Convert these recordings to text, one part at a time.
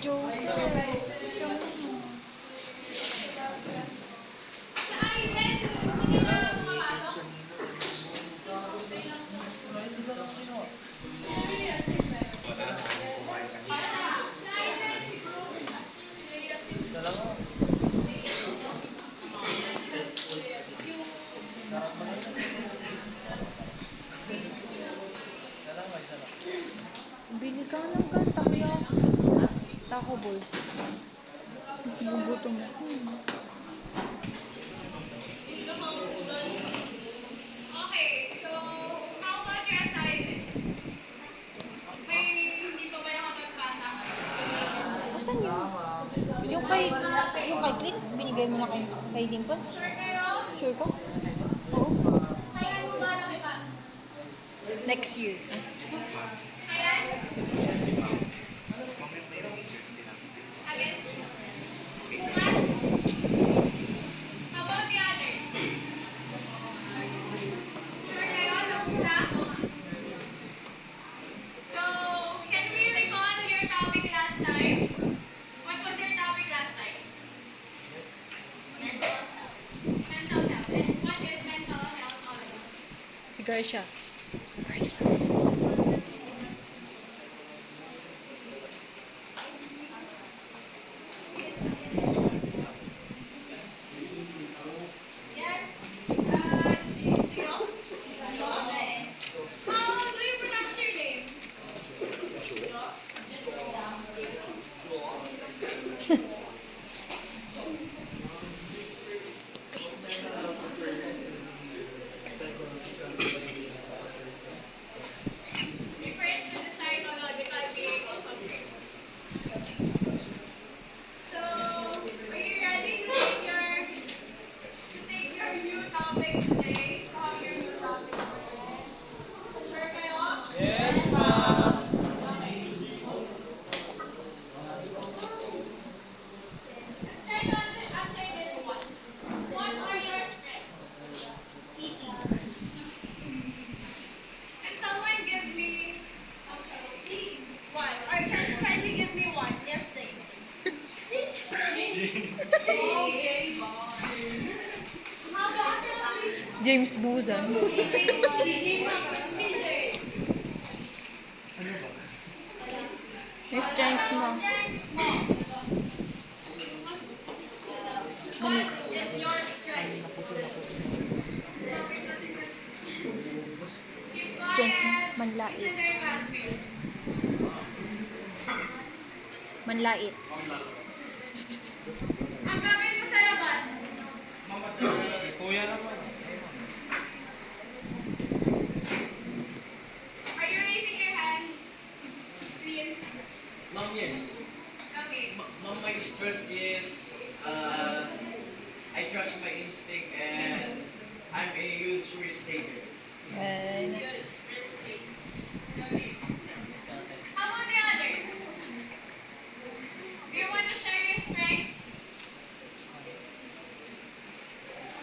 Joseph. Bili ka ng gantakya. Taco balls. Gugutom na. Okay, so how about your assignment? May hindi pa ba nakapagpasa? Asan yun? Yung kay Clint, binigay mo na kay Dimple? Sure kayo? Sure ko? Oo. Kailan mo ba nakipasa? Next year. Kailan? Again? Bukas? How about the others? Sure kayo? Tapos na? So, can we recall your topic last time? What was your topic last time? Mental health. Mental health. And what is mental health all about? Si Garcia. Yes. Gio? How do you pronounce your name? Refers to the psychological being of a person. So, are you ready to take your new topic today? To have your new topic today? Sure kayo? Yes, ma'am. Okay. Let's try to answer this one. What are your strengths? Eating. Can someone give me one? Or can you kindly give me one? Yes, James. Okay. How about James Buzan. CJ? Yung strength mo. What is your strength? Keep Strength mo. quiet. Manlait. Listen to your classmate. Manlait. Ang gawin mo sa labas. Kuya naman. Are you raising your hand? Green. Ma'am, yes. Okay. Ma'am, my strength is I trust my instinct and I'm a huge risk taker. Ay, Good. Risky. Okay. How about the others? Do you want to share your strength?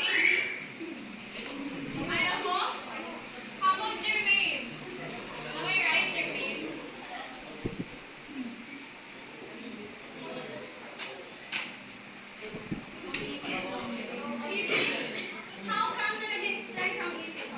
Amy? Ayaw mo? How about Jermaine? Am I right, Jermaine? How come na naging strength ang eating?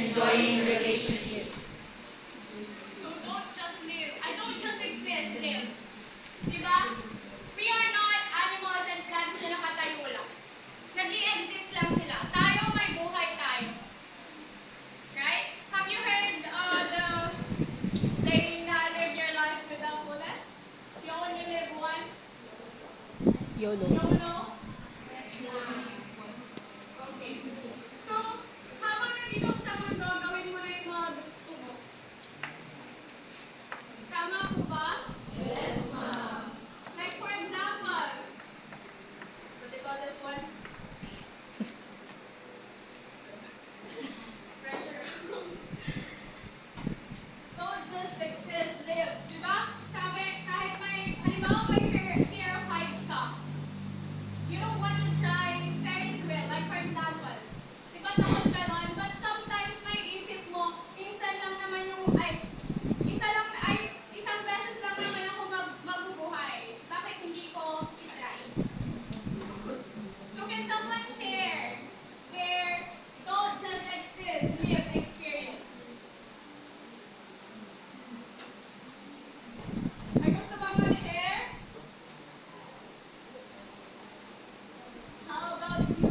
enjoying relationships. So don't just live. I don't just exist, live. Diba? We are not animals and plants na nakatayo lang. Nag-i-exist lang sila. Tayo, may buhay tayo. Right? Have you heard the saying na live your life with the fullest? You only live once. YOLO. YOLO? Okay. So, habang nandito ka sa mundo, gawin mo na yung mga gusto mo. Tama po ba? Yes, ma'am. Like for example, what do you call this one? Pressure. Don't just exist, live. Diba? Sabi, kahit may, halimbawa may fear of heights ka, you don't want to try Ferris wheel, like for example. Diba takot ka nun? But sometimes may isip mo, minsan lang naman yung, isang beses lang naman ako mabubuhay. Bakit hindi ko itry? So can someone share their don't just exist, live experience? Ay, gusto bang mag-share? How about you?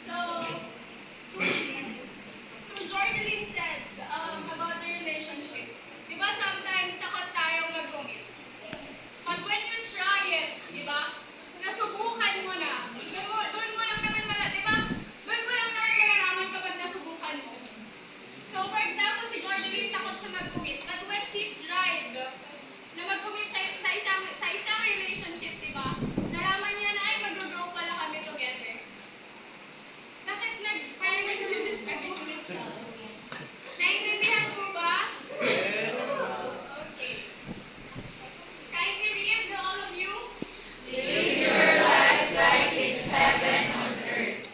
So, Jordeline said about the relationship. Diba sometimes takot tayong mag-commit. But when you try it, diba, nasubukan mo na. Doon mo lang naman diba? Doon mo lang naman malalaman kapag nasubukan mo. So, for example, si Jordeline takot siya mag-commit. But when she tried na mag-commit siya sa isang relationship, diba, nalaman niya na ay mag-grow pala kami together. Bakit parang naiintindihan mo ba? Yes. Okay. Kindly read to all of you. Live your life like it's heaven on earth.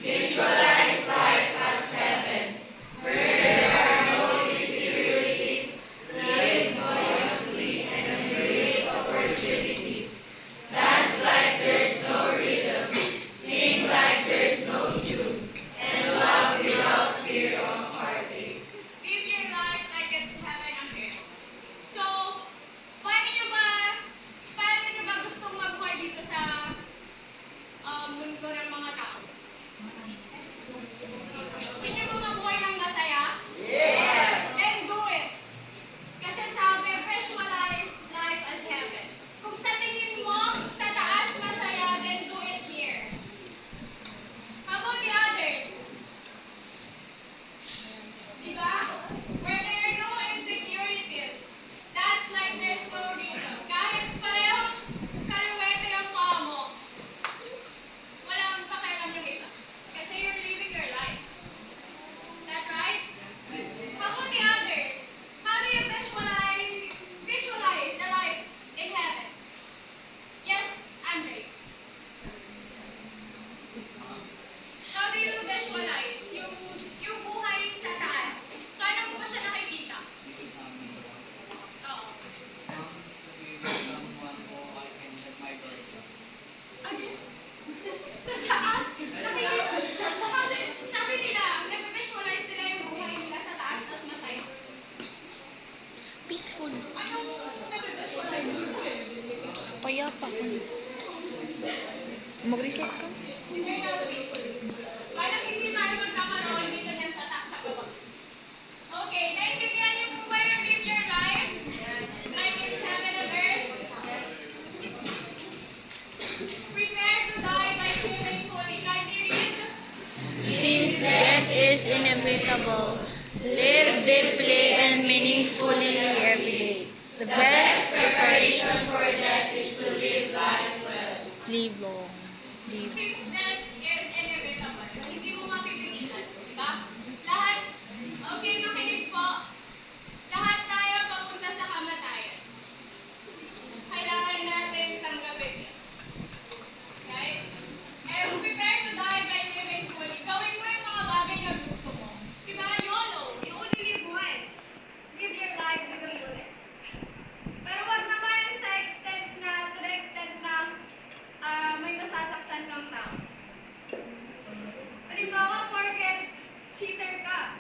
Visualize life as heaven, where there are no insecurities. Live buoyantly and embrace opportunities. Dance like there's no rhythm. Sing like there's no tune. And love without fear of heartache. Live your life like it's heaven on earth. So, paano nyo ba gustong mabuhay dito sa mundo ng mga tao? Gusto nyo ba mabuhay ng masaya? Yes! Then do it! Kasi sabi, visualize life as heaven. Kung sa tingin mo, sa taas masaya, then do it here. How about the others? Diba? Where there are no insecurities. That's like there's no reason. Kahit parehong kaluwete ang paa mo, walang pakialam yung iba. Kasi you're living your life. Is that right? How about the others? How do you visualize the life in heaven? Yes, Andre. How do you visualize yung buhay sa taas? Paano mo ba siya nakikita? Oo. Again? Sa taas? Nakikita? Sabi nila, nag-visualize nila yung buhay nila sa taas, tapos masaya. Peaceful. Anong nag-visualize mo? Payapa. Mag-reset ka. Parang hindi tayo magkakaroon dito yan sa baba. Okay, naintindihan niyo po ba yung live your life? Like it's heaven on earth? Prepare to die by living fully. Kindly read. Since death is inevitable, live deeply and meaningfully every day. The best preparation for death is to live life well. live long. Live. Since death is inevitable, hindi mo mapipigilan, di ba? Lahat,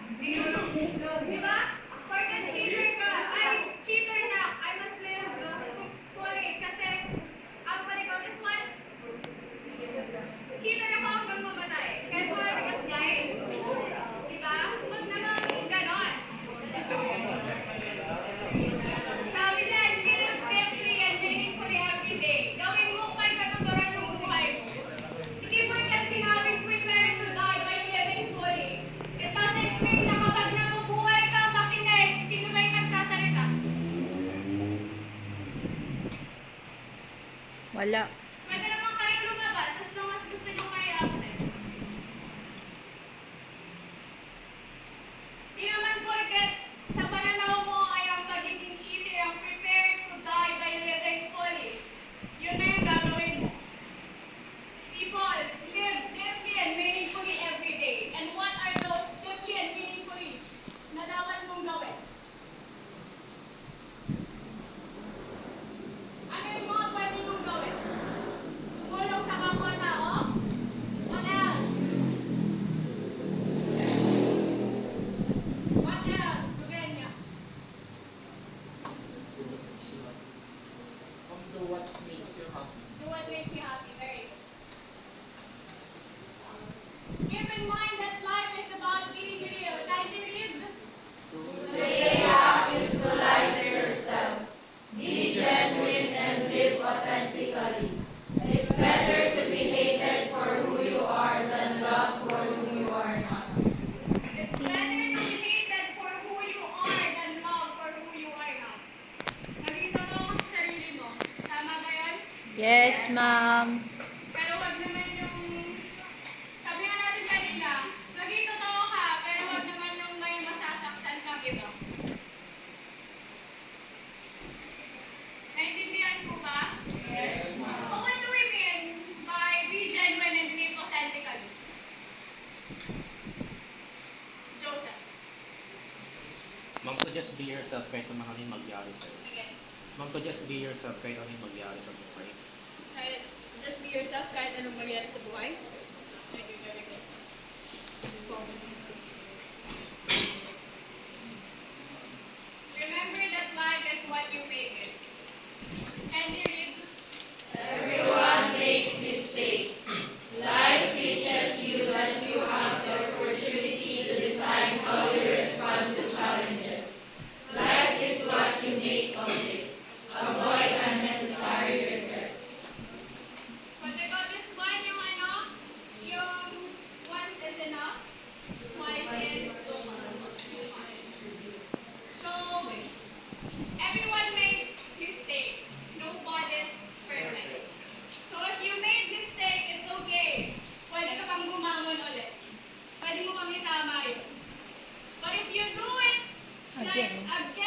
Di ba? Porket cheater ka, ay, cheater na, I must live fully. Kasi, what do you call this one? Cheater ako hanggang mamatay. Kaya buhay ka mas guys. Di ba? Huwag naman ganon. Sabi niya, live simply and meaningfully every day. Gawin mo kung may katuturan ng buhay mo. Hindi mo yan sinabing prepare to die by living fully. It doesn't mean na kapag nabubuhay ka, makinig. Sino ba yung nagsasalita? Wala. Pwede naman kayo lumabas, as long as gusto nyo kayo absent. Di naman porket sa pananaw mo ay ang pagiging cheater ang prepared to die by living fully. Yun na yung gagawin mo. People, live deeply and meaningfully every day. And what are those deeply and meaningfully na dapat mong gawin? Ano yung mga pwede mong gawin? Tulong sa kapwa-tao? What else? What else, Gubenya? Do what makes you happy. Do what makes you happy. Very good. Keep in mind that life is about being real. Can you read? Play up is to lie to yourself. Be genuine and live authentically. It's better to be hated for who you are than loved for who you are not. It's better to be hated for who you are than loved for who you are not. Nakita mo ako sa sarili mo. Tama ba yan? Yes, ma'am. Pero wag naman yung... Sabi nga natin kanina, naging totoo ka, pero wag naman yung may masasaktan kang iba. Naintindihan ko ba? Yes, ma'am. What do we mean by be genuine and live authentically? Joseph. Ma'am, to just be yourself kahit ano yung magyari sa'yo. Again. Ma'am, to just be yourself kahit ano yung magyari sa buhay. Kahit just be yourself kahit anong mangyari sa buhay. Thank you, very good. Remember that life is what you make it. Can you read? Everyone makes mistakes. Life teaches you that you have the opportunity to decide how you respond to challenges. Life is what you make of it. Avoid unnecessary regrets. What they call this one, yung ano? Yung once is enough, twice is too much. So, everyone makes mistakes. Nobody's perfect. So, if you made mistake, it's okay. Pwede ka pang gumangon ulit. Pwede mo pang itama yun. But if you do it like Again. again